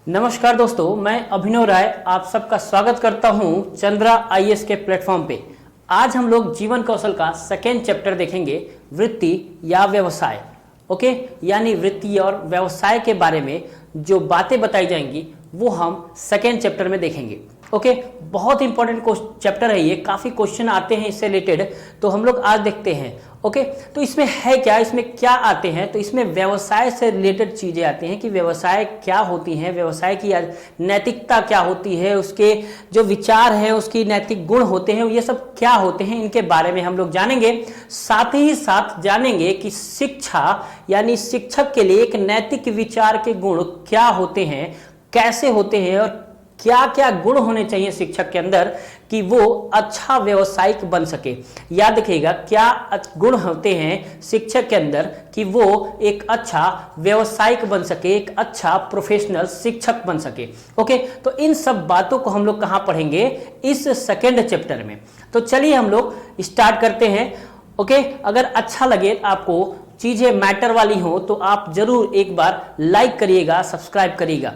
नमस्कार दोस्तों, मैं अभिनव राय आप सबका स्वागत करता हूं चंद्रा आईएएस के प्लेटफॉर्म पे। आज हम लोग जीवन कौशल का सेकेंड चैप्टर देखेंगे, वृत्ति या व्यवसाय। ओके, यानी वृत्ति और व्यवसाय के बारे में जो बातें बताई जाएंगी वो हम सेकेंड चैप्टर में देखेंगे। ओके, बहुत इंपॉर्टेंट चैप्टर है ये, काफी क्वेश्चन आते हैं इससे रिलेटेड, तो हम लोग आज देखते हैं। ओके, तो इसमें है क्या, इसमें क्या आते हैं, तो इसमें व्यवसाय से रिलेटेड चीजें आती हैं कि व्यवसाय क्या होती हैं, व्यवसाय की नैतिकता क्या होती है, उसके जो विचार है, उसकी नैतिक गुण होते हैं, ये सब क्या होते हैं, इनके बारे में हम लोग जानेंगे। साथ ही साथ जानेंगे कि शिक्षा यानी शिक्षक के लिए एक नैतिक विचार के गुण क्या होते हैं, कैसे होते हैं और क्या क्या गुण होने चाहिए शिक्षक के अंदर कि वो अच्छा व्यवसायिक बन सके। याद रखिएगा, क्या गुण होते हैं शिक्षक के अंदर कि वो एक अच्छा व्यवसायिक बन सके, एक अच्छा प्रोफेशनल शिक्षक बन सके। ओके, तो इन सब बातों को हम लोग कहां पढ़ेंगे, इस सेकेंड चैप्टर में। तो चलिए हम लोग स्टार्ट करते हैं। ओके, अगर अच्छा लगे आपको, चीजें मैटर वाली हो, तो आप जरूर एक बार लाइक करिएगा, सब्सक्राइब करिएगा।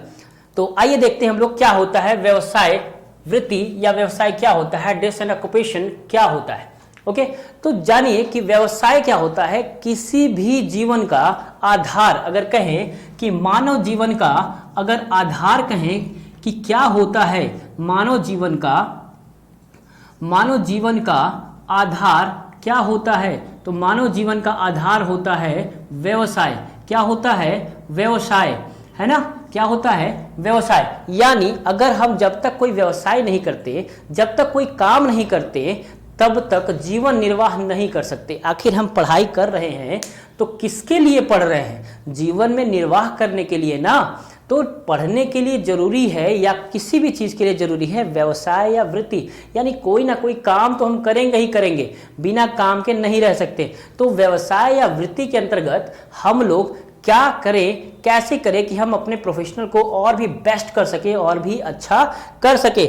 तो आइए देखते हैं हम लोग क्या होता है व्यवसाय, वृत्ति या व्यवसाय क्या होता है, ड्रेस एंड ऑक्यूपेशन क्या होता है। ओके, तो जानिए कि व्यवसाय क्या होता है। किसी भी जीवन का आधार, अगर कहें कि मानव जीवन का अगर आधार कहें कि क्या होता है, मानव जीवन का आधार क्या होता है, तो मानव जीवन का आधार होता है व्यवसाय। क्या होता है, व्यवसाय, है ना, क्या होता है, व्यवसाय। यानी अगर हम जब तक कोई व्यवसाय नहीं करते, जब तक कोई काम नहीं करते, तब तक जीवन निर्वाह नहीं कर सकते। आखिर हम पढ़ाई कर रहे हैं तो किसके लिए पढ़ रहे हैं, जीवन में निर्वाह करने के लिए ना। तो पढ़ने के लिए जरूरी है या किसी भी चीज के लिए जरूरी है व्यवसाय या वृत्ति, यानी कोई ना कोई काम तो हम करेंगे ही करेंगे, बिना काम के नहीं रह सकते। तो व्यवसाय या वृत्ति के अंतर्गत हम लोग क्या करें, कैसे करें कि हम अपने प्रोफेशनल को और भी बेस्ट कर सके और भी अच्छा कर सके।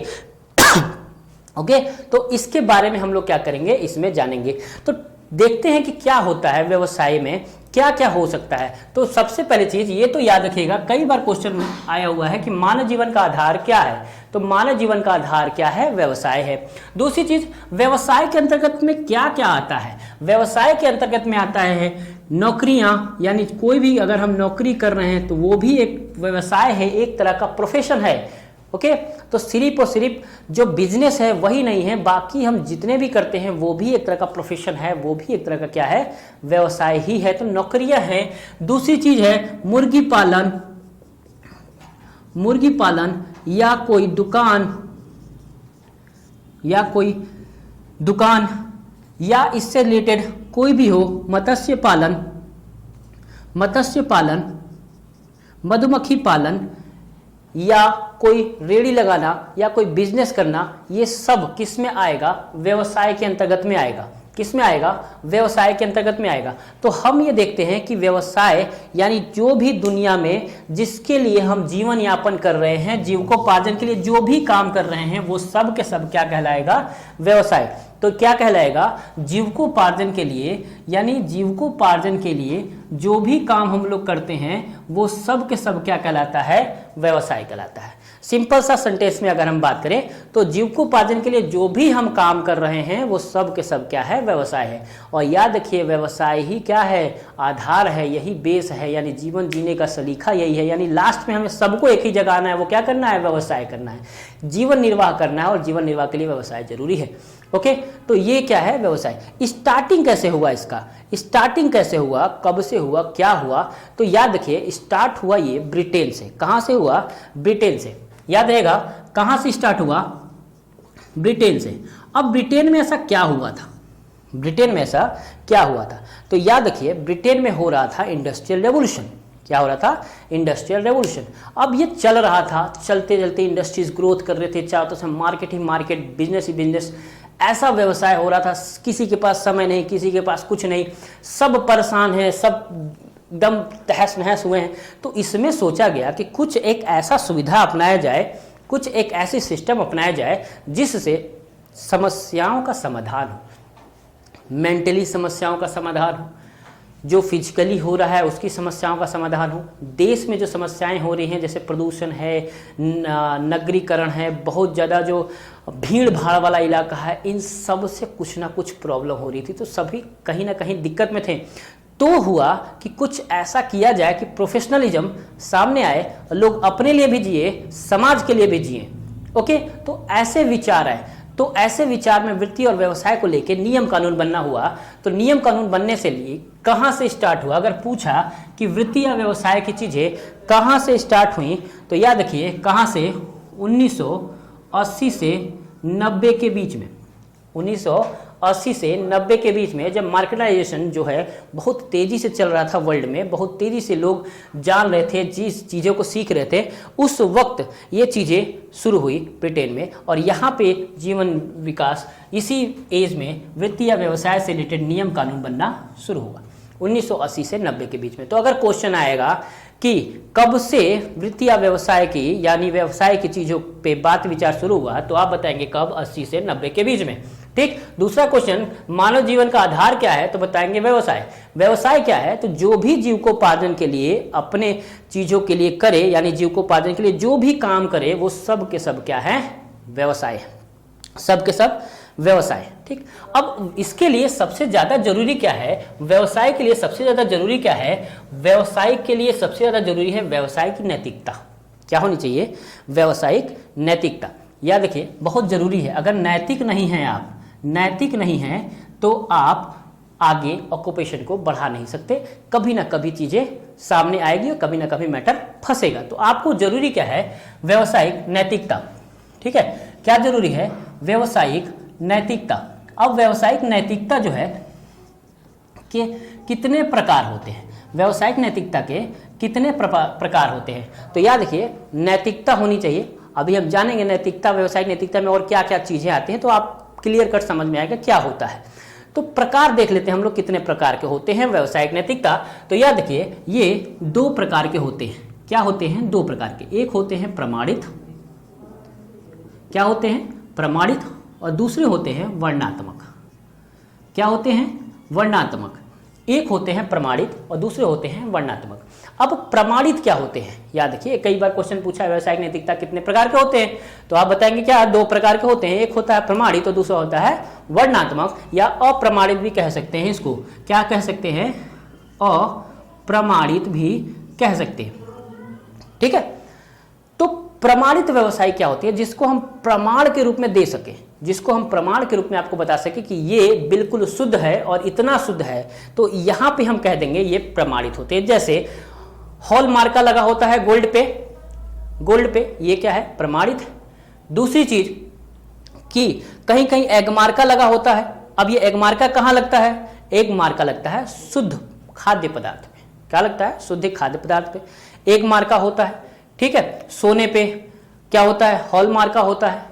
ओके, तो इसके बारे में हम लोग क्या करेंगे, इसमें जानेंगे। तो देखते हैं कि क्या होता है व्यवसाय में, क्या क्या हो सकता है। तो सबसे पहली चीज ये तो याद रखिएगा, कई बार क्वेश्चन में आया हुआ है कि मानव जीवन का आधार क्या है, तो मानव जीवन का आधार क्या है, व्यवसाय है। दूसरी चीज, व्यवसाय के अंतर्गत में क्या क्या आता है, व्यवसाय के अंतर्गत में आता है नौकरियां, यानी कोई भी अगर हम नौकरी कर रहे हैं तो वो भी एक व्यवसाय है, एक तरह का प्रोफेशन है। ओके, तो सिर्फ और सिर्फ जो बिजनेस है वही नहीं है, बाकी हम जितने भी करते हैं वो भी एक तरह का प्रोफेशन है, वो भी एक तरह का क्या है, व्यवसाय ही है। तो नौकरियां हैं। दूसरी चीज है मुर्गी पालन या कोई दुकान या इससे रिलेटेड कोई भी हो, मत्स्य पालन, मधुमक्खी पालन या कोई रेड़ी लगाना या कोई बिजनेस करना, ये सब किस में आएगा, व्यवसाय के अंतर्गत में आएगा। किस में आएगा, व्यवसाय के अंतर्गत में आएगा। तो हम ये देखते हैं कि व्यवसाय यानी जो भी दुनिया में जिसके लिए हम जीवन यापन कर रहे हैं, जीविकोपार्जन के लिए जो भी काम कर रहे हैं, वो सब के सब क्या कहलाएगा, व्यवसाय। तो क्या कहलाएगा, जीविकोपार्जन के लिए, यानी जीविकोपार्जन के लिए जो भी काम हम लोग करते हैं वो सब के सब क्या कहलाता है, व्यवसाय कहलाता है। सिंपल सा सेंटेंस में अगर हम बात करें तो जीविकोपार्जन के लिए जो भी हम काम कर रहे हैं वो सब के सब क्या है, व्यवसाय है। और याद रखिए, व्यवसाय ही क्या है, आधार है, यही बेस है, यानी जीवन जीने का सलीका यही है। यानी लास्ट में हमें सबको एक ही जगह आना है, वो क्या करना है, व्यवसाय करना है, जीवन निर्वाह करना है, और जीवन निर्वाह के लिए व्यवसाय जरूरी है। ओके, तो ये क्या है, व्यवसाय। स्टार्टिंग कैसे हुआ इसका, स्टार्टिंग कैसे हुआ, कब से हुआ, क्या हुआ, तो याद रखिए स्टार्ट हुआ ये ब्रिटेन से। कहां से हुआ, ब्रिटेन से। याद रहेगा कहां से स्टार्ट हुआ, ब्रिटेन से। अब ब्रिटेन में ऐसा क्या हुआ था, ब्रिटेन में ऐसा क्या हुआ था, तो याद रखिए ब्रिटेन में हो रहा था इंडस्ट्रियल रेवोल्यूशन। क्या हो रहा था, इंडस्ट्रियल रेवोल्यूशन। अब ये चल रहा था, चलते चलते इंडस्ट्रीज ग्रोथ कर रहे थे, चारों तरफ मार्केट ही मार्केट, बिजनेस ही बिजनेस, ऐसा व्यवसाय हो रहा था। किसी के पास समय नहीं, किसी के पास कुछ नहीं, सब परेशान है, सब एकदम तहस नहस हुए हैं। तो इसमें सोचा गया कि कुछ एक ऐसा सुविधा अपनाया जाए, कुछ एक ऐसी सिस्टम अपनाया जाए जिससे समस्याओं का समाधान हो, मेंटली समस्याओं का समाधान हो, जो फिजिकली हो रहा है उसकी समस्याओं का समाधान हो, देश में जो समस्याएं हो रही हैं जैसे प्रदूषण है, नगरीकरण है, बहुत ज़्यादा जो भीड़ भाड़ वाला इलाका है, इन सब से कुछ ना कुछ प्रॉब्लम हो रही थी। तो सभी कहीं ना कहीं दिक्कत में थे। तो हुआ कि कुछ ऐसा किया जाए कि प्रोफेशनलिज्म सामने आए, लोग अपने लिए भी जिए, समाज के लिए भी जिए। ओके, तो ऐसे विचार आए। तो ऐसे विचार में वृत्ति और व्यवसाय को लेकर नियम कानून बनना हुआ। तो नियम कानून बनने से लिए कहाँ से स्टार्ट हुआ? अगर पूछा कि वृत्ति या व्यवसाय की चीज़ें कहाँ से स्टार्ट हुई, तो याद रखिए कहाँ से, 1980 से 90 के बीच में, 1980 से 90 के बीच में, जब मार्केटाइजेशन जो है बहुत तेज़ी से चल रहा था वर्ल्ड में, बहुत तेज़ी से लोग जान रहे थे, जिस चीज़ों को सीख रहे थे, उस वक्त ये चीज़ें शुरू हुई ब्रिटेन में। और यहाँ पे जीवन विकास, इसी एज में वृत्ति या व्यवसाय से रिलेटेड नियम कानून बनना शुरू हुआ 1980 से 90 के बीच में। तो अगर क्वेश्चन आएगा कि कब से वृत्ति या व्यवसाय की यानी व्यवसाय की चीज़ों पे बात विचार शुरू हुआ, तो आप बताएंगे कब, 80 से 90 के बीच में। ठीक। दूसरा क्वेश्चन, मानव जीवन का आधार क्या है, तो बताएंगे व्यवसाय। व्यवसाय क्या है? तो जो भी जीविकोपार्जन के लिए, अपने चीज़ों के लिए करे, यानी जीविकोपार्जन के लिए जो भी काम करे, वो सब के सब क्या है? व्यवसाय। सब के सब व्यवसाय। ठीक। अब इसके लिए सबसे ज़्यादा जरूरी क्या है? व्यवसाय के लिए सबसे ज़्यादा जरूरी क्या है? व्यवसाय के लिए सबसे ज़्यादा जरूरी है व्यवसाय की नैतिकता। क्या होनी चाहिए? व्यावसायिक नैतिकता। याद रखिए, बहुत जरूरी है। अगर नैतिक नहीं है, आप नैतिक नहीं है, तो आप आगे ऑक्यूपेशन को बढ़ा नहीं सकते। कभी ना कभी चीज़ें सामने आएगी और कभी ना कभी मैटर फंसेगा। तो आपको जरूरी क्या है? व्यावसायिक नैतिकता। ठीक है, क्या जरूरी है? व्यावसायिक नैतिकता। अब व्यावसायिक नैतिकता जो है कि कितने प्रकार होते हैं? व्यावसायिक नैतिकता के कितने प्रकार होते हैं? तो याद रखिए, नैतिकता होनी चाहिए। अभी हम जानेंगे नैतिकता, व्यावसायिक नैतिकता में और क्या क्या चीज़ें आती हैं, तो आप क्लियर कट समझ में आएगा क्या होता है। तो प्रकार देख लेते हैं हम लोग, कितने प्रकार के होते हैं व्यावसायिक नैतिकता। तो याद रखिए, ये 2 प्रकार के होते हैं। क्या होते हैं? 2 प्रकार के। एक होते हैं प्रमाणित, क्या होते हैं? प्रमाणित, और दूसरे होते हैं वर्णनात्मक। क्या होते हैं? वर्णनात्मक। एक होते हैं प्रमाणित और दूसरे होते हैं वर्णनात्मक। अब प्रमाणित क्या होते हैं? याद रखिए, कई बार क्वेश्चन पूछा है व्यावसायिक नैतिकता कितने प्रकार के होते हैं, तो आप बताएंगे क्या? 2 प्रकार के होते हैं। एक होता है प्रमाणित और दूसरा होता है वर्णनात्मक, या अप्रमाणित भी कह सकते हैं इसको। क्या कह सकते हैं? अप्रमाणित भी कह सकते हैं। ठीक है। तो प्रमाणित व्यवसाय क्या होती है? जिसको हम प्रमाण के रूप में दे सके, जिसको हम प्रमाण के रूप में आपको बता सके कि ये बिल्कुल शुद्ध है और इतना शुद्ध है, तो यहां पे हम कह देंगे ये प्रमाणित होते हैं। जैसे हॉल मार्का लगा होता है गोल्ड पे, गोल्ड पे, ये क्या है? प्रमाणित है। दूसरी चीज कि कहीं कहीं एग मार्का लगा होता है। अब ये एग मार्का कहां लगता है? एग मार्का लगता है शुद्ध खाद्य पदार्थ पे। क्या लगता है? शुद्ध खाद्य पदार्थ पे एग मार्का होता है। ठीक है। सोने पे क्या होता है? हॉल मार्का होता है।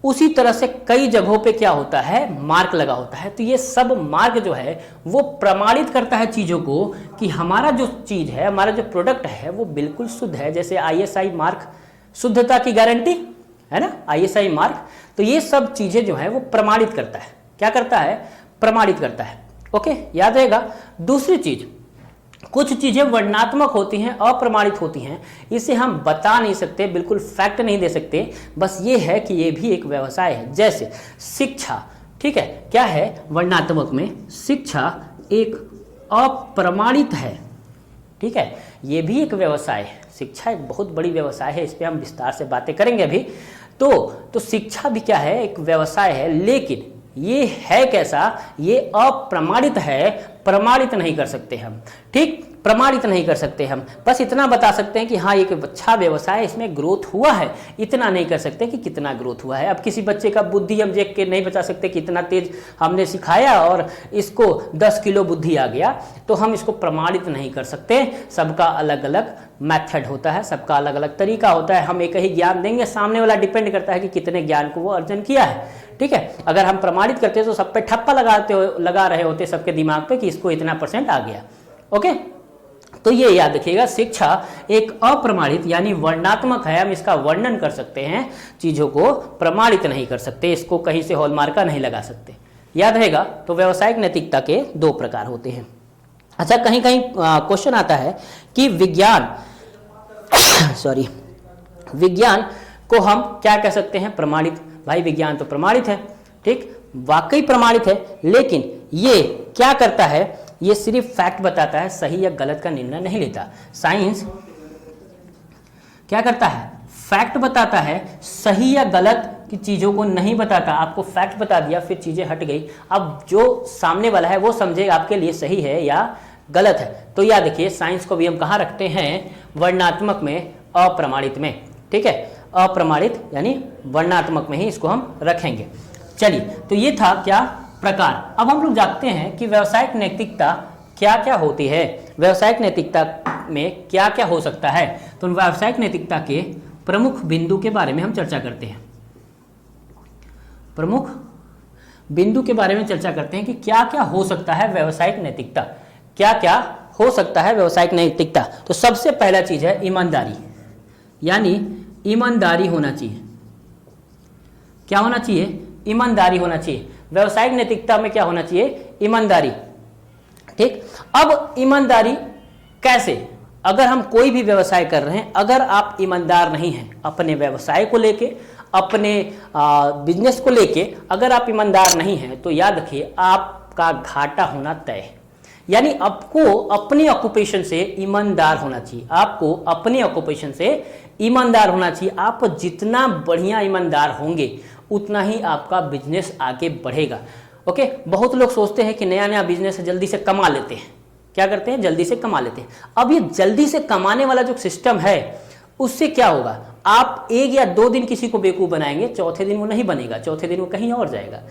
उसी तरह से कई जगहों पे क्या होता है? मार्क लगा होता है। तो ये सब मार्क जो है वो प्रमाणित करता है चीज़ों को कि हमारा जो चीज़ है, हमारा जो प्रोडक्ट है वो बिल्कुल शुद्ध है। जैसे ISI मार्क, शुद्धता की गारंटी है ना, ISI मार्क। तो ये सब चीज़ें जो है वो प्रमाणित करता है। क्या करता है? प्रमाणित करता है। ओके, याद रहेगा। दूसरी चीज, कुछ चीजें वर्णनात्मक होती हैं, अप्रमाणित होती हैं, इसे हम बता नहीं सकते, बिल्कुल फैक्ट नहीं दे सकते, बस ये है कि ये भी एक व्यवसाय है। जैसे शिक्षा, ठीक है, क्या है? वर्णनात्मक में शिक्षा एक अप्रमाणित है। ठीक है, ये भी एक व्यवसाय है। शिक्षा एक बहुत बड़ी व्यवसाय है, इस पर हम विस्तार से बातें करेंगे अभी। तो शिक्षा भी क्या है? एक व्यवसाय है, लेकिन ये है कैसा? ये अप्रमाणित है, प्रमाणित नहीं कर सकते हम। ठीक, प्रमाणित नहीं कर सकते हम, बस इतना बता सकते हैं कि हाँ एक अच्छा व्यवसाय है, इसमें ग्रोथ हुआ है। इतना नहीं कर सकते कि कितना ग्रोथ हुआ है। अब किसी बच्चे का बुद्धि हम देख के नहीं बता सकते कि इतना तेज हमने सिखाया और इसको 10 किलो बुद्धि आ गया, तो हम इसको प्रमाणित नहीं कर सकते। सबका अलग अलग मेथड होता है, सबका अलग अलग तरीका होता है। हम एक ही ज्ञान देंगे, सामने वाला डिपेंड करता है कि कितने ज्ञान को वो अर्जन किया है। ठीक है, अगर हम प्रमाणित करते तो सब पे ठप्पा लगा रहे होते सबके दिमाग पे कि इसको इतना % आ गया। ओके, तो ये याद रखिएगा, शिक्षा एक अप्रमाणित यानी वर्णनात्मक है। हम इसका वर्णन कर सकते हैं, चीजों को प्रमाणित नहीं कर सकते, इसको कहीं से हॉलमार्का नहीं लगा सकते। याद रहेगा। तो व्यावसायिक नैतिकता के 2 प्रकार होते हैं। अच्छा, कहीं कहीं क्वेश्चन आता है कि विज्ञान सॉरी विज्ञान को हम क्या कह सकते हैं? प्रमाणित। भाई विज्ञान तो प्रमाणित है, ठीक, वाकई प्रमाणित है, लेकिन ये क्या करता है? ये सिर्फ फैक्ट बताता है, सही या गलत का निर्णय नहीं लेता। साइंस क्या करता है? फैक्ट बताता है, सही या गलत की चीजों को नहीं बताता। आपको फैक्ट बता दिया, फिर चीजें हट गई, अब जो सामने वाला है वो समझेगा आपके लिए सही है या गलत है। तो याद रखिए, साइंस को भी हम कहाँ रखते हैं? वर्णनात्मक में, अप्रमाणित में, ठीक है, अप्रमाणित यानी वर्णनात्मक में ही इसको हम रखेंगे। चलिए, तो ये था क्या? प्रकार। अब हम लोग जानते हैं कि व्यावसायिक नैतिकता क्या क्या होती है, व्यावसायिक नैतिकता में क्या क्या हो सकता है। तो व्यावसायिक नैतिकता के प्रमुख बिंदु के बारे में हम चर्चा करते हैं। प्रमुख बिंदु के बारे में चर्चा करते हैं कि क्या क्या हो सकता है व्यावसायिक नैतिकता, क्या क्या हो सकता है व्यावसायिक नैतिकता। तो सबसे पहला चीज है ईमानदारी, यानी ईमानदारी होना चाहिए। क्या होना चाहिए? ईमानदारी होना चाहिए। व्यावसायिक नैतिकता में क्या होना चाहिए? ईमानदारी, ठीक। अब ईमानदारी कैसे? अगर हम कोई भी व्यवसाय कर रहे हैं, अगर आप ईमानदार नहीं हैं अपने व्यवसाय को लेके, अपने बिजनेस को लेके, अगर आप ईमानदार नहीं हैं तो याद रखिए आपका घाटा होना तय है। यानी आपको अपने ऑक्यूपेशन से ईमानदार होना चाहिए, आपको अपने ऑक्यूपेशन से ईमानदार होना चाहिए। आप जितना बढ़िया ईमानदार होंगे उतना ही आपका बिजनेस आगे बढ़ेगा। ओके, बहुत लोग सोचते हैं कि नया नया बिजनेस है, जल्दी से कमा लेते हैं। क्या करते हैं? जल्दी से कमा लेते हैं। अब ये जल्दी से कमाने वाला जो सिस्टम है, उससे क्या होगा? आप 1 या 2 दिन किसी को बेवकूफ बनाएंगे, चौथे दिन वो नहीं बनेगा, चौथे दिन वो कहीं और जाएगा।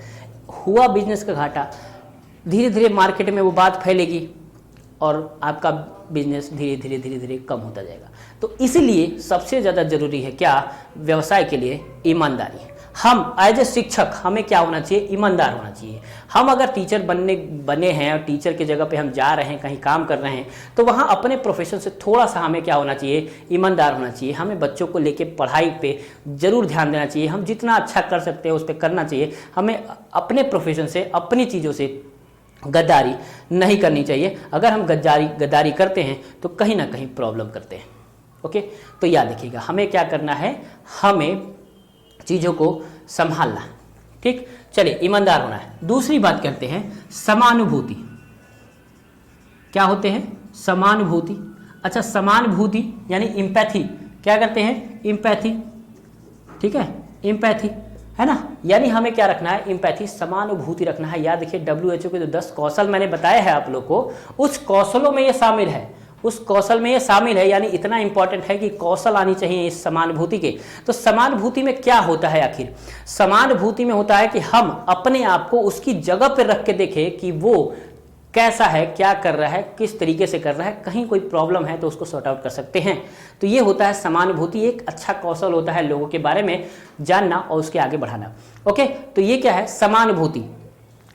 हुआ बिजनेस का घाटा, धीरे धीरे मार्केट में वो बात फैलेगी और आपका बिजनेस धीरे धीरे धीरे धीरे कम होता जाएगा। तो इसीलिए सबसे ज़्यादा जरूरी है क्या? व्यवसाय के लिए ईमानदारी। हम एज ए शिक्षक हमें क्या होना चाहिए? ईमानदार होना चाहिए। हम अगर टीचर बने हैं और टीचर की जगह पे हम जा रहे हैं, कहीं काम कर रहे हैं, तो वहाँ अपने प्रोफेशन से थोड़ा सा हमें क्या होना चाहिए? ईमानदार होना चाहिए। हमें बच्चों को लेके पढ़ाई पे जरूर ध्यान देना चाहिए। हम जितना अच्छा कर सकते हैं उस पर करना चाहिए। हमें अपने प्रोफेशन से, अपनी चीज़ों से गद्दारी नहीं करनी चाहिए। अगर हम गद्दारी करते हैं तो कहीं ना कहीं प्रॉब्लम करते हैं। ओके, तो याद रखिएगा हमें क्या करना है? हमें चीज़ों को संभालना, ठीक। चलिए, ईमानदार होना है। दूसरी बात करते हैं समानुभूति। क्या होते हैं? समानुभूति। अच्छा, समानुभूति यानी इम्पैथी। क्या करते हैं? इम्पैथी, ठीक है, इम्पैथी है ना। यानी हमें क्या रखना है? इम्पैथी, समानुभूति रखना है। याद रखिए WHO के जो 10 कौशल मैंने बताए हैं आप लोग को, उस कौशलों में ये शामिल है, उस कौशल में ये शामिल है। यानी इतना इंपॉर्टेंट है कि कौशल आनी चाहिए इस समानुभूति के। तो समानुभूति में क्या होता है आखिर? समानुभूति में होता है कि हम अपने आप को उसकी जगह पर रख के देखें कि वो कैसा है, क्या कर रहा है, किस तरीके से कर रहा है, कहीं कोई प्रॉब्लम है तो उसको सॉर्ट आउट कर सकते हैं। तो ये होता है समानुभूति। एक अच्छा कौशल होता है लोगों के बारे में जानना और उसके आगे बढ़ाना। ओके, तो ये क्या है? समानुभूति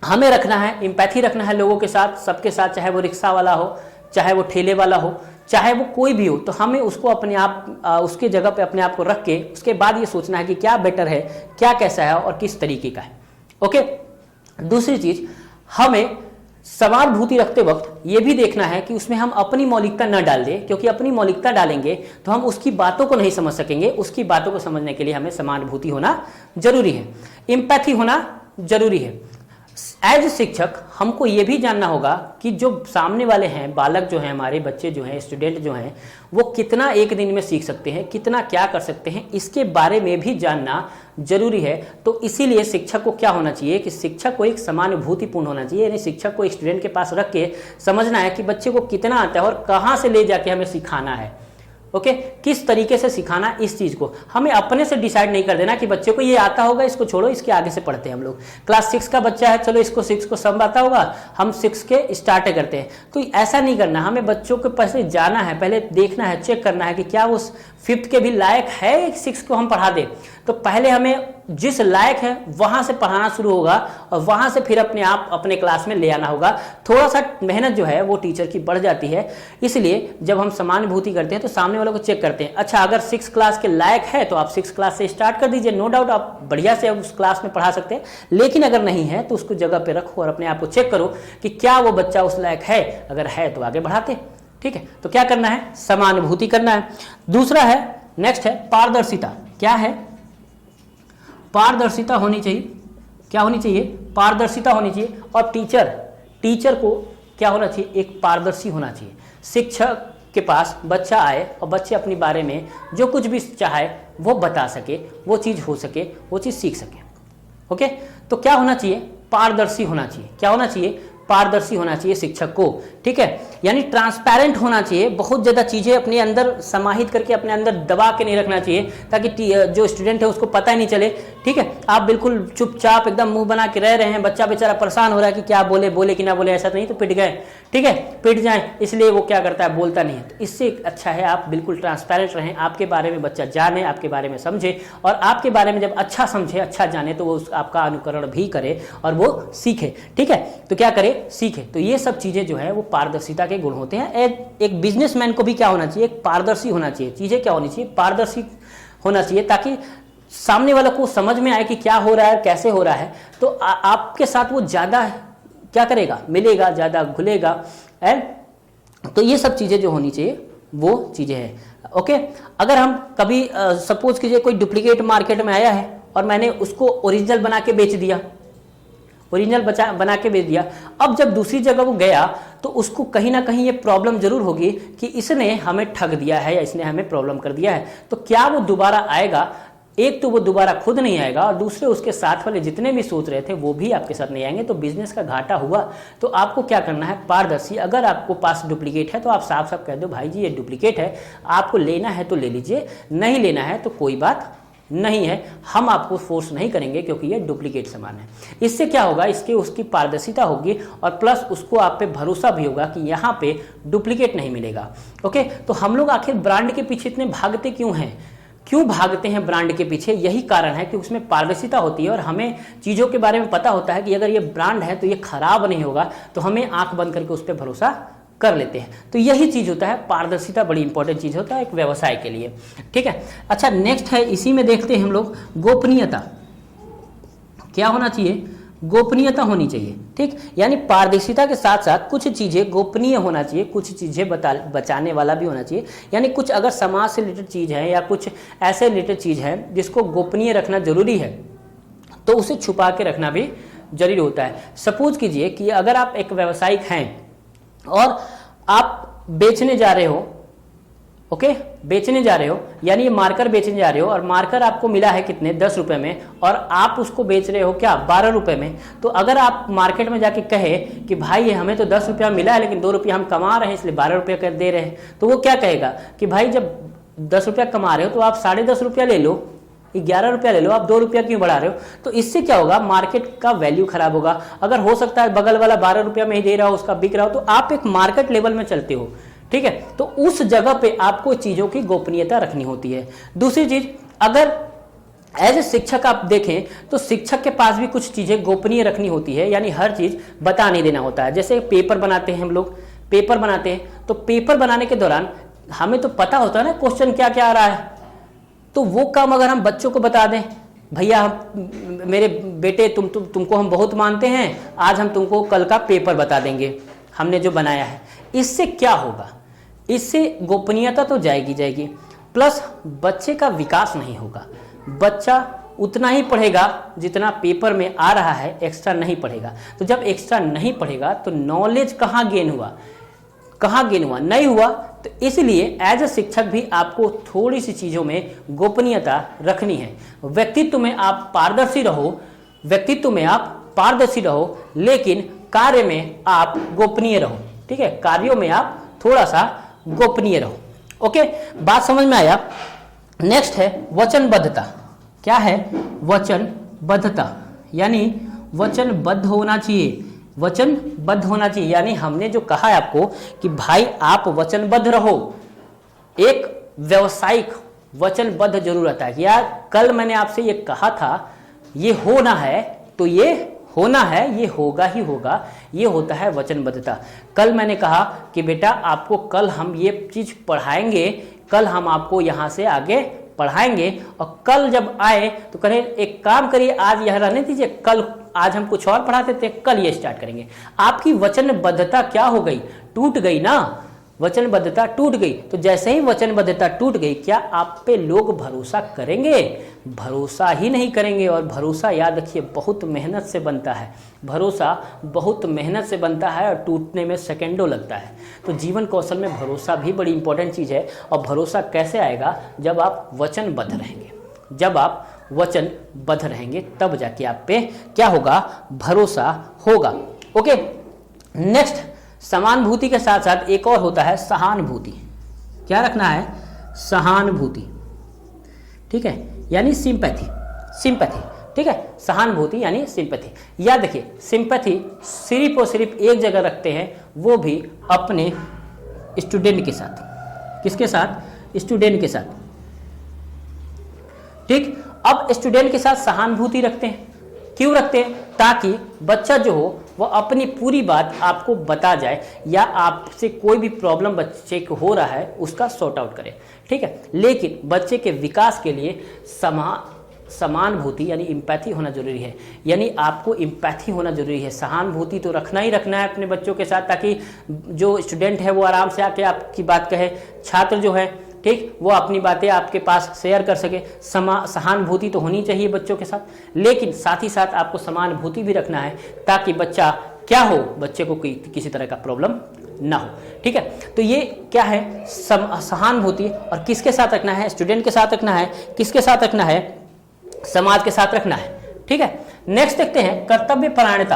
हमें रखना है, एम्पैथी रखना है लोगों के साथ, सबके साथ, चाहे वो रिक्शा वाला हो, चाहे वो ठेले वाला हो, चाहे वो कोई भी हो। तो हमें उसको अपने आप उसके जगह पे अपने आप को रख के उसके बाद ये सोचना है कि क्या बेटर है, क्या कैसा है और किस तरीके का है। ओके, दूसरी चीज, हमें समानुभूति रखते वक्त ये भी देखना है कि उसमें हम अपनी मौलिकता न डाल दें, क्योंकि अपनी मौलिकता डालेंगे तो हम उसकी बातों को नहीं समझ सकेंगे। उसकी बातों को समझने के लिए हमें समानुभूति होना जरूरी है, एम्पैथी होना जरूरी है। एज शिक्षक हमको ये भी जानना होगा कि जो सामने वाले हैं, बालक जो हैं, हमारे बच्चे जो हैं, स्टूडेंट जो हैं, वो कितना एक दिन में सीख सकते हैं, कितना क्या कर सकते हैं, इसके बारे में भी जानना जरूरी है। तो इसीलिए शिक्षक को क्या होना चाहिए कि शिक्षक को एक समानुभूतिपूर्ण होना चाहिए। यानी शिक्षक को एक स्टूडेंट के पास रख के समझना है कि बच्चे को कितना आता है और कहाँ से ले जाके हमें सिखाना है। ओके, किस तरीके से सिखाना, इस चीज को हमें अपने से डिसाइड नहीं कर देना कि बच्चे को ये आता होगा, इसको छोड़ो, इसके आगे से पढ़ते हैं हम लोग। क्लास 6 का बच्चा है, चलो इसको 6 को सब आता होगा, हम 6 के स्टार्ट करते हैं। तो ऐसा नहीं करना, हमें बच्चों के पहले जाना है, पहले देखना है, चेक करना है कि क्या वो 5th के भी लायक है 6 को हम पढ़ा दें। तो पहले हमें जिस लायक है वहां से पढ़ाना शुरू होगा और वहां से फिर अपने आप अपने क्लास में ले आना होगा। थोड़ा सा मेहनत जो है वो टीचर की बढ़ जाती है, इसलिए जब हम समानुभूति करते हैं तो सामने वालों को चेक करते हैं। अच्छा, अगर 6 क्लास के लायक है तो आप 6 क्लास से स्टार्ट कर दीजिए, नो डाउट आप बढ़िया से उस क्लास में पढ़ा सकते हैं। लेकिन अगर नहीं है तो उसको जगह पे रखो और अपने आप को चेक करो कि क्या वो बच्चा उस लायक है, अगर है तो आगे बढ़ाते। ठीक है, तो क्या करना है, समानुभूति करना है। दूसरा है, नेक्स्ट है पारदर्शिता। क्या है, पारदर्शिता होनी चाहिए। क्या होनी चाहिए, पारदर्शिता होनी चाहिए। और टीचर को क्या होना चाहिए, एक पारदर्शी होना चाहिए। शिक्षक के पास बच्चा आए और बच्चे अपने बारे में जो कुछ भी चाहे वो बता सके, वो चीज़ हो सके, वो चीज़ सीख सके। ओके, तो क्या होना चाहिए, पारदर्शी होना चाहिए। क्या होना चाहिए, पारदर्शी होना चाहिए शिक्षक को। ठीक है, यानी ट्रांसपेरेंट होना चाहिए, बहुत ज़्यादा चीज़ें अपने अंदर समाहित करके अपने अंदर दबा के नहीं रखना चाहिए ताकि जो स्टूडेंट है उसको पता ही नहीं चले। ठीक है, आप बिल्कुल चुपचाप एकदम मुंह बना के रह रहे हैं, बच्चा बेचारा परेशान हो रहा है कि क्या बोले कि ना बोले, ऐसा नहीं तो पिट गए। ठीक है, पिट जाए इसलिए वो क्या करता है, बोलता नहीं है। तो इससे अच्छा है आप बिल्कुल ट्रांसपेरेंट रहें, आपके बारे में बच्चा जाने, आपके बारे में समझे, और आपके बारे में जब अच्छा समझे, अच्छा जाने, तो वो आपका अनुकरण भी करे और वो सीखे। ठीक है, तो क्या करे, सीखे। तो ये सब चीज़ें जो है वो पारदर्शिता के गुण होते हैं। एक बिजनेसमैन को भी क्या होना चाहिए, एक पारदर्शी होना चाहिए। चीज़ें क्या होनी चाहिए, पारदर्शी होना चाहिए, ताकि सामने वाला को समझ में आए कि क्या हो रहा है, कैसे हो रहा है। तो आपके साथ वो ज़्यादा क्या करेगा, मिलेगा, ज़्यादा घुलेगा। एंड तो ये सब चीज़ें जो होनी चाहिए वो चीज़ें हैं। ओके, अगर हम कभी सपोज कीजिए कोई डुप्लीकेट मार्केट में आया है और मैंने उसको ओरिजिनल बना के बेच दिया, बना के बेच दिया। अब जब दूसरी जगह वो गया तो उसको कहीं ना कहीं ये प्रॉब्लम जरूर होगी कि इसने हमें ठग दिया है या इसने हमें प्रॉब्लम कर दिया है। तो क्या वो दोबारा आएगा, एक तो वो दोबारा खुद नहीं आएगा और दूसरे उसके साथ वाले जितने भी सोच रहे थे वो भी आपके साथ नहीं आएंगे। तो बिजनेस का घाटा हुआ। तो आपको क्या करना है, पारदर्शी। अगर आपको पास डुप्लीकेट है तो आप साफ साफ कह दो, भाई जी ये डुप्लीकेट है, आपको लेना है तो ले लीजिए, नहीं लेना है तो कोई बात नहीं है, हम आपको फोर्स नहीं करेंगे क्योंकि ये डुप्लीकेट सामान है। इससे क्या होगा, इसके उसकी पारदर्शिता होगी और प्लस उसको आप पे भरोसा भी होगा कि यहाँ पे डुप्लीकेट नहीं मिलेगा। ओके, तो हम लोग आखिर ब्रांड के पीछे इतने भागते क्यों हैं, क्यों भागते हैं ब्रांड के पीछे? यही कारण है कि उसमें पारदर्शिता होती है और हमें चीज़ों के बारे में पता होता है कि अगर ये ब्रांड है तो ये खराब नहीं होगा, तो हमें आंख बंद करके उस पर भरोसा कर लेते हैं। तो यही चीज़ होता है, पारदर्शिता बड़ी इंपॉर्टेंट चीज़ होता है एक व्यवसाय के लिए। ठीक है, अच्छा नेक्स्ट है, इसी में देखते हैं हम लोग गोपनीयता। क्या होना चाहिए, गोपनीयता होनी चाहिए। ठीक, यानी पारदर्शिता के साथ साथ कुछ चीज़ें गोपनीय होना चाहिए, कुछ चीज़ें बचाने वाला भी होना चाहिए। यानी कुछ अगर समाज से रिलेटेड चीज़ है या कुछ ऐसे रिलेटेड चीज़ है जिसको गोपनीय रखना जरूरी है तो उसे छुपा के रखना भी जरूरी होता है। सपोज कीजिए कि अगर आप एक व्यावसायिक हैं और आप बेचने जा रहे हो, ओके, बेचने जा रहे हो, यानी ये मार्कर बेचने जा रहे हो और मार्कर आपको मिला है कितने, 10 रुपए में, और आप उसको बेच रहे हो क्या, 12 रुपए में। तो अगर आप मार्केट में जाके कहे कि भाई ये हमें तो 10 रुपया मिला है लेकिन 2 रुपया हम कमा रहे हैं इसलिए 12 रुपया कर दे रहे हैं, तो वो क्या कहेगा कि भाई जब 10 रुपया कमा रहे हो तो आप 10.5 रुपया ले लो, 11 रुपया ले लो, आप 2 रुपया क्यों बढ़ा रहे हो? तो इससे क्या होगा, मार्केट का वैल्यू खराब होगा। अगर हो सकता है बगल वाला 12 रुपया में ही दे रहा हो, उसका बिक रहा हो, तो आप एक मार्केट लेवल में चलते हो। ठीक है, तो उस जगह पे आपको चीजों की गोपनीयता रखनी होती है। दूसरी चीज, अगर एज ए शिक्षक आप देखें तो शिक्षक के पास भी कुछ चीजें गोपनीय रखनी होती है, यानी हर चीज बता नहीं देना होता है। जैसे पेपर बनाते हैं हम लोग, पेपर बनाते हैं तो पेपर बनाने के दौरान हमें तो पता होता है ना क्वेश्चन क्या क्या आ रहा है, तो वो काम अगर हम बच्चों को बता दें, भैया मेरे बेटे तुमको हम बहुत मानते हैं, आज हम तुमको कल का पेपर बता देंगे हमने जो बनाया है, इससे क्या होगा, इससे गोपनीयता तो जाएगी, प्लस बच्चे का विकास नहीं होगा। बच्चा उतना ही पढ़ेगा जितना पेपर में आ रहा है, एक्स्ट्रा नहीं पढ़ेगा। तो जब एक्स्ट्रा नहीं पढ़ेगा तो नॉलेज कहाँ गेन हुआ, नहीं हुआ। तो इसलिए एज अ शिक्षक भी आपको थोड़ी सी चीज़ों में गोपनीयता रखनी है। व्यक्तित्व में आप पारदर्शी रहो, लेकिन कार्य में आप गोपनीय रहो। ठीक है, कार्यों में आप थोड़ा सा गोपनीय रहो। ओके, बात समझ में आया। नेक्स्ट है वचनबद्धता। क्या है, वचनबद्धता, यानी वचनबद्ध होना चाहिए, यानी हमने जो कहा है आपको कि भाई आप वचनबद्ध रहो। एक व्यावसायिक वचनबद्ध जरूर रहता है कि यार कल मैंने आपसे ये कहा था ये होना है तो ये होना है, ये होगा ही होगा, ये होता है वचनबद्धता। कल मैंने कहा कि बेटा आपको कल हम ये चीज पढ़ाएंगे, कल हम आपको यहां से आगे पढ़ाएंगे, और कल जब आए तो करें एक काम करिए, आज यह रहने दीजिए, कल आज हम कुछ और पढ़ाते थे, कल ये स्टार्ट करेंगे। आपकी वचनबद्धता क्या हो गई? टूट गई ना, वचनबद्धता टूट गई। तो जैसे ही वचनबद्धता टूट गई, क्या आप पे लोग भरोसा करेंगे? भरोसा ही नहीं करेंगे। और भरोसा याद रखिए बहुत मेहनत से बनता है, भरोसा बहुत मेहनत से बनता है और टूटने में सेकंडों लगता है। तो जीवन कौशल में भरोसा भी बड़ी इंपॉर्टेंट चीज़ है। और भरोसा कैसे आएगा? जब आप वचनबद्ध रहेंगे, जब आप वचनबद्ध रहेंगे तब जाके आप पे क्या होगा? भरोसा होगा। ओके, नेक्स्ट, समानुभूति के साथ साथ एक और होता है सहानुभूति। क्या रखना है? सहानुभूति, ठीक है, यानी सिंपैथी, सिंपैथी, ठीक है। सहानुभूति यानी सिंपैथी। याद देखिए, सिंपैथी सिर्फ और सिर्फ एक जगह रखते हैं, वो भी अपने स्टूडेंट के साथ। किसके साथ? स्टूडेंट के साथ, ठीक। अब स्टूडेंट के साथ सहानुभूति रखते हैं, क्यों रखते हैं? ताकि बच्चा जो हो वो अपनी पूरी बात आपको बता जाए, या आपसे कोई भी प्रॉब्लम बच्चे को हो रहा है उसका सॉर्ट आउट करे, ठीक है। लेकिन बच्चे के विकास के लिए समानुभूति यानी इम्पैथी होना जरूरी है, यानी आपको इम्पैथी होना जरूरी है। सहानुभूति तो रखना ही रखना है अपने बच्चों के साथ, ताकि जो स्टूडेंट है वो आराम से आके आपकी बात कहे, छात्र जो है, ठीक, वो अपनी बातें आपके पास शेयर कर सके। सहानुभूति तो होनी चाहिए बच्चों के साथ, लेकिन साथ ही साथ आपको समानुभूति भी रखना है, ताकि बच्चा क्या हो, बच्चे को किसी तरह का प्रॉब्लम ना हो, ठीक है। तो ये क्या है? सहानुभूति। और किसके साथ रखना है? स्टूडेंट के साथ रखना है। किसके साथ रखना है? समाज के साथ रखना है, ठीक है। नेक्स्ट देखते हैं कर्तव्य परायणता।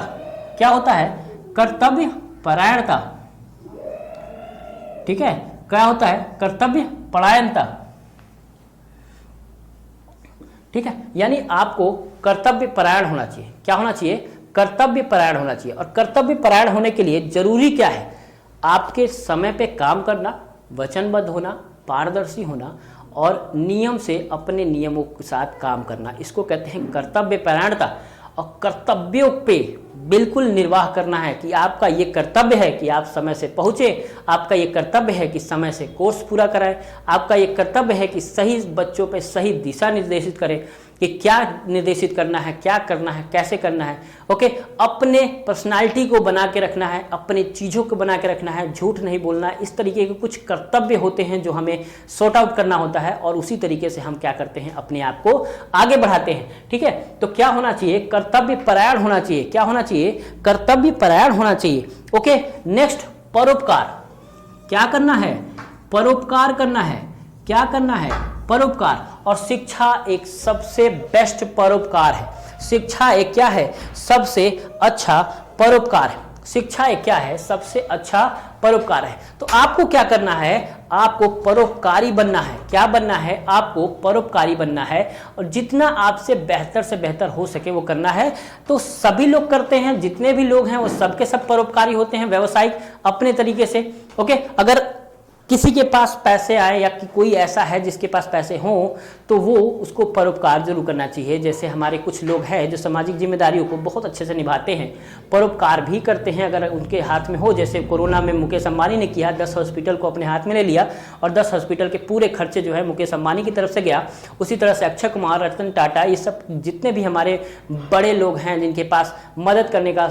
क्या होता है? कर्तव्य परायणता, ठीक है। क्या होता है? कर्तव्य परायणता, ठीक है, यानी आपको कर्तव्य परायण होना चाहिए। क्या होना चाहिए? कर्तव्य परायण होना चाहिए। और कर्तव्य परायण होने के लिए जरूरी क्या है? आपके समय पे काम करना, वचनबद्ध होना, पारदर्शी होना और नियम से अपने नियमों के साथ काम करना, इसको कहते हैं कर्तव्य परायणता। और कर्तव्यों पे बिल्कुल निर्वाह करना है कि आपका ये कर्तव्य है कि आप समय से पहुंचे, आपका ये कर्तव्य है कि समय से कोर्स पूरा कराएं, आपका ये कर्तव्य है कि सही बच्चों पे सही दिशा निर्देशित करें कि क्या निर्देशित करना है, क्या करना है, कैसे करना है। ओके, अपने पर्सनालिटी को बना के रखना है, अपने चीज़ों को बना के रखना है, झूठ नहीं बोलना है। इस तरीके के कुछ कर्तव्य होते हैं जो हमें सॉर्ट आउट करना होता है, और उसी तरीके से हम क्या करते हैं? अपने आप को आगे बढ़ाते हैं, ठीक है। तो क्या होना चाहिए? कर्तव्य परायण होना चाहिए। क्या होना चाहिए? कर्तव्य परायण होना चाहिए। ओके, नेक्स्ट, परोपकार। क्या करना है? परोपकार करना है। क्या करना है? परोपकार। और शिक्षा एक सबसे बेस्ट परोपकार है। शिक्षा एक क्या है? सबसे अच्छा परोपकार है। शिक्षा एक क्या है? सबसे अच्छा परोपकार है। तो आपको क्या करना है? आपको परोपकारी बनना है। क्या बनना है? आपको परोपकारी बनना है, और जितना आपसे बेहतर हो सके वो करना है। तो सभी लोग करते हैं, जितने भी लोग हैं वो सबके सब परोपकारी होते हैं, व्यावसायिक अपने तरीके से। ओके, अगर किसी के पास पैसे आए या कि कोई ऐसा है जिसके पास पैसे हों, तो वो उसको परोपकार जरूर करना चाहिए। जैसे हमारे कुछ लोग हैं जो सामाजिक जिम्मेदारियों को बहुत अच्छे से निभाते हैं, परोपकार भी करते हैं अगर उनके हाथ में हो। जैसे कोरोना में मुकेश अंबानी ने किया, 10 हॉस्पिटल को अपने हाथ में ले लिया और 10 हॉस्पिटल के पूरे खर्चे जो है मुकेश अंबानी की तरफ से गया। उसी तरह से अक्षय कुमार, रतन टाटा, ये सब जितने भी हमारे बड़े लोग हैं जिनके पास मदद करने का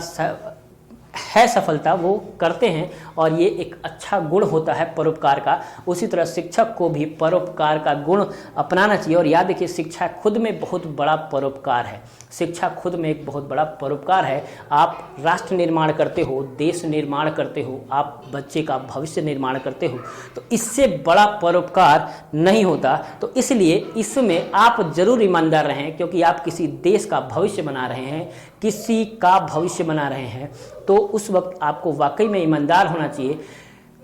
है सफलता, वो करते हैं, और ये एक अच्छा गुण होता है परोपकार का। उसी तरह शिक्षक को भी परोपकार का गुण अपनाना चाहिए। और याद रखिए, शिक्षा खुद में बहुत बड़ा परोपकार है। शिक्षा खुद में एक बहुत बड़ा परोपकार है। आप राष्ट्र निर्माण करते हो, देश निर्माण करते हो, आप बच्चे का भविष्य निर्माण करते हो, तो इससे बड़ा परोपकार नहीं होता। तो इसलिए इसमें आप जरूर ईमानदार रहें, क्योंकि आप किसी देश का भविष्य बना रहे हैं, किसी का भविष्य बना रहे हैं। तो उस वक्त आपको वाकई में ईमानदार होना चाहिए,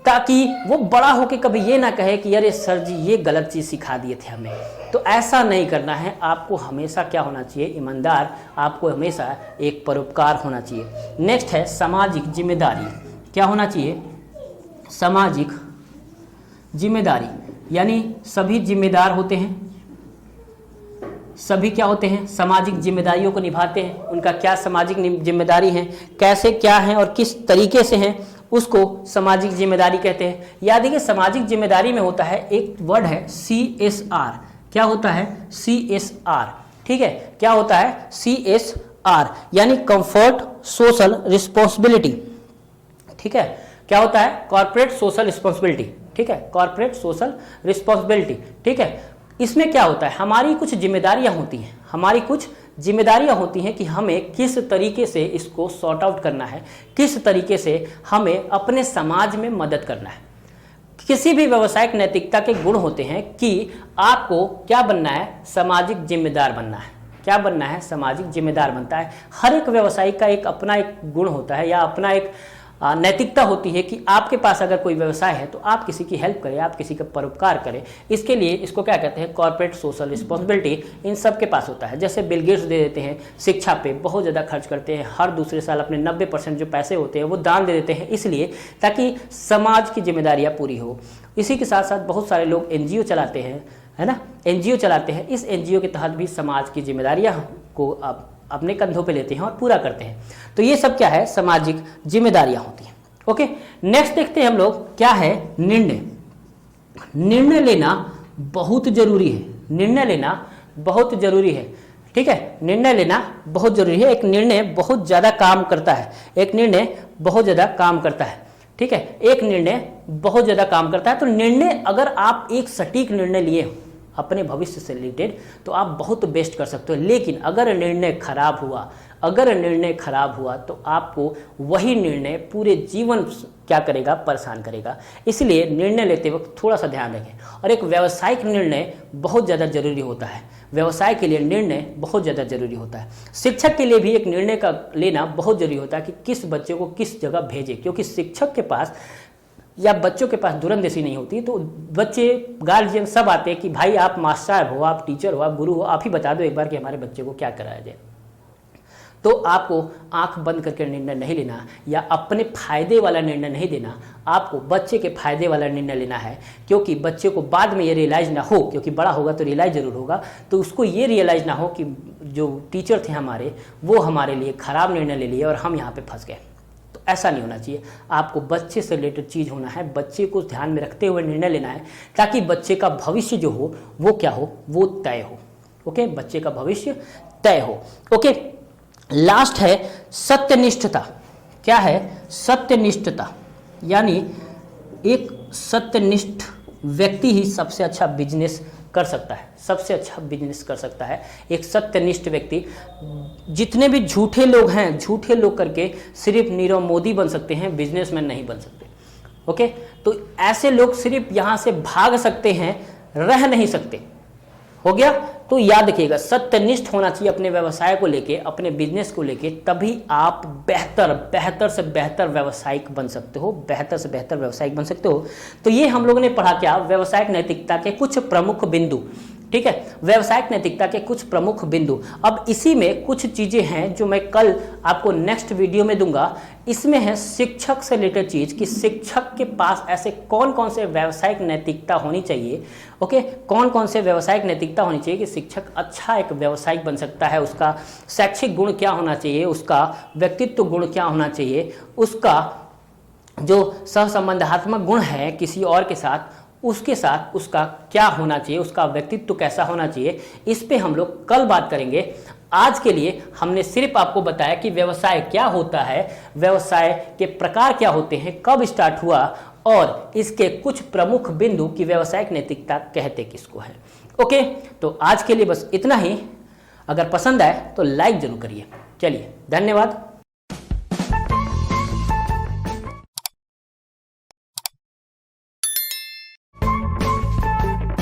ताकि वो बड़ा होकर कभी ये ना कहे कि अरे सर जी ये गलत चीज़ सिखा दिए थे हमें। तो ऐसा नहीं करना है। आपको हमेशा क्या होना चाहिए? ईमानदार। आपको हमेशा एक परोपकार होना चाहिए। नेक्स्ट है सामाजिक जिम्मेदारी। क्या होना चाहिए? सामाजिक जिम्मेदारी, यानी सभी जिम्मेदार होते हैं, सभी क्या होते हैं, सामाजिक जिम्मेदारियों को निभाते हैं। उनका क्या सामाजिक जिम्मेदारी है, कैसे क्या है और किस तरीके से है, उसको सामाजिक जिम्मेदारी कहते हैं। याद रखिए सामाजिक जिम्मेदारी में होता है एक वर्ड है CSR। क्या होता है, CSR, ठीक है, क्या होता है CSR, यानी कंफर्ट सोशल रिस्पॉन्सिबिलिटी, ठीक है, क्या होता है कॉर्पोरेट सोशल रिस्पॉन्सिबिलिटी, ठीक है, कॉर्पोरेट सोशल रिस्पॉन्सिबिलिटी, ठीक है। इसमें क्या होता है, हमारी कुछ जिम्मेदारियां होती हैं, हमारी कुछ जिम्मेदारियां होती हैं कि हमें किस तरीके से इसको सॉर्ट आउट करना है, किस तरीके से हमें अपने समाज में मदद करना है। किसी भी व्यावसायिक नैतिकता के गुण होते हैं कि आपको क्या बनना है, सामाजिक जिम्मेदार बनना है। क्या बनना है, सामाजिक जिम्मेदार बनता है। हर एक व्यावसायिक का एक अपना एक गुण होता है या अपना एक नैतिकता होती है कि आपके पास अगर कोई व्यवसाय है तो आप किसी की हेल्प करें, आप किसी का परोपकार करें। इसके लिए इसको क्या कहते हैं, कॉर्पोरेट सोशल रिस्पॉन्सिबिलिटी इन सब के पास होता है। जैसे बिल गेट्स दे देते हैं, शिक्षा पे बहुत ज़्यादा खर्च करते हैं, हर दूसरे साल अपने 90% जो पैसे होते हैं वो दान दे देते हैं, इसलिए ताकि समाज की जिम्मेदारियाँ पूरी हो। इसी के साथ साथ बहुत सारे लोग NGO चलाते हैं, है ना, NGO चलाते हैं। इस NGO के तहत भी समाज की जिम्मेदारियाँ को आप अपने कंधों पे लेते हैं और पूरा करते हैं। तो ये सब क्या है, सामाजिक जिम्मेदारियां होती हैं। ओके, नेक्स्ट देखते हैं हम लोग क्या है, निर्णय। निर्णय लेना बहुत जरूरी है, निर्णय लेना बहुत जरूरी है, ठीक है, निर्णय लेना बहुत जरूरी है। एक निर्णय बहुत ज्यादा काम करता है, एक निर्णय बहुत ज्यादा काम करता है, ठीक है, एक निर्णय बहुत ज्यादा काम करता है। तो निर्णय, अगर आप एक सटीक निर्णय लिए हो अपने भविष्य से रिलेटेड तो आप बहुत बेस्ट कर सकते हो। लेकिन अगर निर्णय खराब हुआ, अगर निर्णय खराब हुआ तो आपको वही निर्णय पूरे जीवन क्या करेगा, परेशान करेगा। इसलिए निर्णय लेते वक्त थोड़ा सा ध्यान रखें। और एक व्यावसायिक निर्णय बहुत ज़्यादा जरूरी होता है, व्यवसाय के लिए निर्णय बहुत ज़्यादा जरूरी होता है। शिक्षक के लिए भी एक निर्णय का लेना बहुत जरूरी होता है कि किस बच्चे को किस जगह भेजें, क्योंकि शिक्षक के पास या बच्चों के पास दूरंदेशी नहीं होती। तो बच्चे, गार्जियन सब आते हैं कि भाई आप मास्टर हो, आप टीचर हो, आप गुरु हो, आप ही बता दो एक बार कि हमारे बच्चे को क्या कराया जाए। तो आपको आंख बंद करके निर्णय नहीं लेना या अपने फायदे वाला निर्णय नहीं देना, आपको बच्चे के फायदे वाला निर्णय लेना है। क्योंकि बच्चे को बाद में ये रियलाइज ना हो, क्योंकि बड़ा होगा तो रियलाइज जरूर होगा, तो उसको ये रियलाइज ना हो कि जो टीचर थे हमारे वो हमारे लिए खराब निर्णय ले लिए और हम यहाँ पे फंस गए। ऐसा नहीं होना चाहिए। आपको बच्चे से रिलेटेड चीज़ होना है, बच्चे को ध्यान में रखते हुए निर्णय लेना है, ताकि बच्चे का भविष्य जो हो वो क्या हो, वो तय हो। ओके, बच्चे का भविष्य तय हो। ओके, लास्ट है सत्यनिष्ठता। क्या है, सत्यनिष्ठता, यानी एक सत्यनिष्ठ व्यक्ति ही सबसे अच्छा बिजनेस कर सकता है, सबसे अच्छा बिजनेस कर सकता है एक सत्यनिष्ठ व्यक्ति। जितने भी झूठे लोग हैं, झूठे लोग करके सिर्फ नीरव मोदी बन सकते हैं, बिजनेसमैन नहीं बन सकते। ओके, तो ऐसे लोग सिर्फ यहाँ से भाग सकते हैं, रह नहीं सकते। हो गया, तो याद रखिएगा सत्यनिष्ठ होना चाहिए अपने व्यवसाय को लेके, अपने बिजनेस को लेके, तभी आप बेहतर से बेहतर व्यवसायिक बन सकते हो, बेहतर से बेहतर व्यवसायिक बन सकते हो। तो ये हम लोगों ने पढ़ा क्या, व्यवसायिक नैतिकता के कुछ प्रमुख बिंदु, ठीक है, व्यवसायिक नैतिकता के कुछ प्रमुख बिंदु। अब इसी में कुछ चीजें हैं जो मैं कल आपको नेक्स्ट वीडियो में दूंगा। इसमें है शिक्षक से रिलेटेड चीज कि शिक्षक के पास ऐसे कौन कौन से व्यवसायिक नैतिकता होनी चाहिए। ओके, कौन कौन से व्यवसायिक नैतिकता होनी चाहिए कि शिक्षक अच्छा एक व्यवसायिक बन सकता है। उसका शैक्षिक गुण क्या होना चाहिए, उसका व्यक्तित्व गुण क्या होना चाहिए, उसका जो सहसंबंधात्मक गुण है किसी और के साथ, उसके साथ उसका क्या होना चाहिए, उसका व्यक्तित्व कैसा होना चाहिए, इस पे हम लोग कल बात करेंगे। आज के लिए हमने सिर्फ आपको बताया कि व्यवसाय क्या होता है, व्यवसाय के प्रकार क्या होते हैं, कब स्टार्ट हुआ और इसके कुछ प्रमुख बिंदु की व्यवसायिक नैतिकता कहते किसको है। ओके, तो आज के लिए बस इतना ही। अगर पसंद आए तो लाइक जरूर करिए। चलिए, धन्यवाद।